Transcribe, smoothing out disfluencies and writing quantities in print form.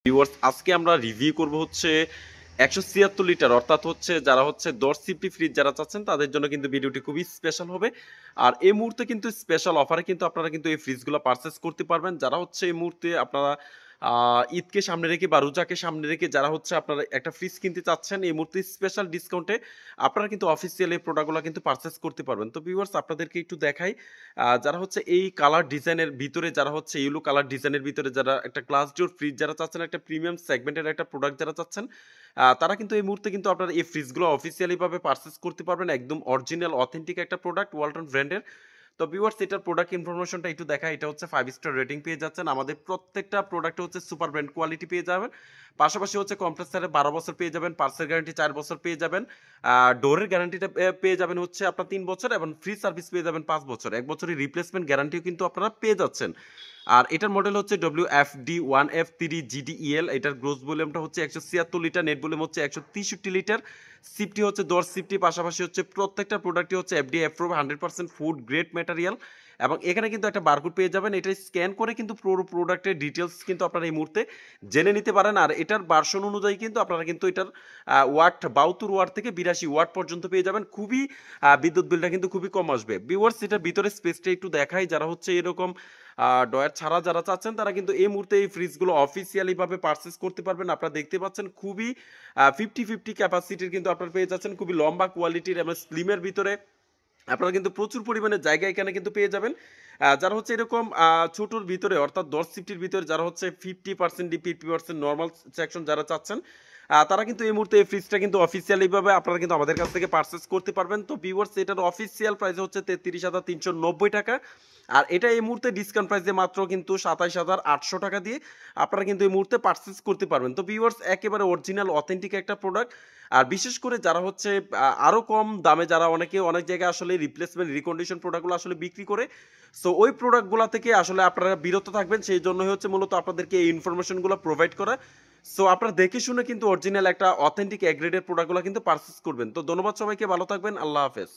Viewers আজকে আমরা review করব হচ্ছে 176 লিটার অর্থাৎ হচ্ছে যারা হচ্ছে 10 সিফটি ফ্রিজ যারা চাচ্ছেন তাদের জন্য কিন্তু ভিডিওটি খুবই স্পেশাল হবে। আর এই মুহূর্তে কিন্তু স্পেশাল অফারে কিন্তু আপনারা কিন্তু এই ফ্রিজগুলো পারচেজ করতে পারবেন। যারা হচ্ছে এই মুহূর্তে আপনারা ঈদকে সামনে রেখে বা রোজাকে সামনে রেখে যারা হচ্ছে আপনারা একটা ফ্রিজ কিনতে চাচ্ছেন এই মুহূর্তে স্পেশাল ডিসকাউন্টে আপনারা কিন্তু অফিসিয়াল এই প্রোডাক্টগুলো কিন্তু পারচেজ করতে পারবেন। তো ভিউয়ার্স আপনাদেরকে একটু দেখাই যারা হচ্ছে এই কালার ডিজাইনের ভিতরে যারা হচ্ছে ইয়েলো কালার ডিজাইনের ভিতরে যারা একটা গ্লাস ডোর ফ্রিজ যারা চাচ্ছেন একটা প্রিমিয়াম সেগমেন্টের একটা প্রোডাক্ট যারা চাচ্ছেন তারা কিন্তু এই মুহূর্তে কিন্তু আপনারা এই ফ্রিজগুলো অফিসিয়ালি ভাবে পারচেজ করতে পারবেন। একদম অরিজিনাল অথেন্টিক একটা প্রোডাক্ট ওয়ালটন ব্র্যান্ডের। তো ভিউয়ার্স এটার প্রোডাক্ট ইনফরমেশনটা একটু দেখা, এটা হচ্ছে 5 স্টার রেটিং পেয়ে যাচ্ছেন। আমাদের প্রত্যেকটা প্রোডাক্ট হচ্ছে সুপার ব্র্যান্ড কোয়ালিটি পেয়ে যাবেন। পাশাপাশি হচ্ছে কম্প্রেসারে 12 বছর পেয়ে যাবেন, পার্সের গ্যারান্টি 4 বছর পেয়ে যাবেন, ডোরের গ্যারান্টিটা পেয়ে যাবেন হচ্ছে আপনার 3 বছর এবং ফ্রি সার্ভিস পেয়ে যাবেন 5 বছর। 1 বছরের রিপ্লেসমেন্ট গ্যারান্টিও কিন্তু আপনারা পেয়ে যাচ্ছেন। আর এটার মডেল হচ্ছে WFD1F3GDEL। এটার গ্রোস ভলিউমটা হচ্ছে 176 লিটার, নেট ভলিউম হচ্ছে 163 লিটার, সিফটি হচ্ছে 10 সিফটি। পাশাপাশি হচ্ছে প্রত্যেকটা প্রোডাক্টই হচ্ছে FDA approve 100% food grade material. এবং এখানে কিন্তু একটা বারকোড পেয়ে যাবেন, এটা স্ক্যান করে কিন্তু পুরো প্রোডাক্টের ডিটেলস কিন্তু আপনারা এই মুহূর্তে জেনে নিতে পারেন। আর এটার ভার্সন অনুযায়ী কিন্তু আপনারা কিন্তু এটার ওয়াট 72 ওয়াট থেকে 82 ওয়াট পর্যন্ত পেয়ে যাবেন। খুবই বিদ্যুৎ বিলটা কিন্তু খুবই কম আসবে। ভিউয়ার্স এটার ভিতরে স্পেসটা একটু দেখাই, যারা হচ্ছে এরকম ডয়ার ছাড়া যারা চাচ্ছেন তারা কিন্তু এই মুহূর্তে এই ফ্রিজগুলো অফিসিয়ালি ভাবে পারচেজ করতে পারবেন। আপনারা দেখতে পাচ্ছেন খুবই 50-50 ক্যাপাসিটির কিন্তু আপনারা পেয়ে যাচ্ছেন, খুবই লম্বা কোয়ালিটির এবং স্লিমের ভিতরে আপনারা কিন্তু প্রচুর পরিমাণে জায়গা এখানে কিন্তু পেয়ে যাবেন। যারা হচ্ছে এরকম ছোটোর ভিতরে অর্থাৎ 10 সিফটির ভিতরে যারা হচ্ছে 50% ডিপ 50% নর্মাল সেকশন যারা চাচ্ছেন তারা কিন্তু এই মুহূর্তে এই ফ্রিজটা কিন্তু অফিসিয়ালি ভাবে আপনারা কিন্তু আমাদের কাছ থেকে পারচেজ করতে পারবেন। তো ভিউয়ার্স এটার অফিসিয়াল প্রাইস হচ্ছে 33,390 টাকা। আর এটা এই মুহূর্তে ডিসকাউন্ট প্রাইসে মাত্র কিন্তু 27,800 টাকা দিয়ে আপনারা কিন্তু এই মুহূর্তে পারচেজ করতে পারবেন। তো ভিউয়ার্স একেবারে অরিজিনাল অথেন্টিক একটা প্রোডাক্ট। আর বিশেষ করে যারা হচ্ছে আরো কম দামে যারা অনেকে অনেক জায়গায় আসলে রিপ্লেসমেন্ট রিকন্ডিশন প্রোডাক্টগুলো আসলে বিক্রি করে, সো ওই প্রোডাক্টগুলো থেকে আসলে আপনারা বিরত থাকবেন, সেই জন্যই হচ্ছে মূলত আপনাদেরকে এই ইনফরমেশনগুলো প্রোভাইড করা। সো আপনারা দেখে শুনে কিন্তু অরিজিনাল একটা অথেন্টিক এগ্রেডের প্রোডাক্টগুলো কিন্তু পারচেজ করবেন। তো ধন্যবাদ সবাইকে, ভালো থাকবেন, আল্লাহ হাফেজ।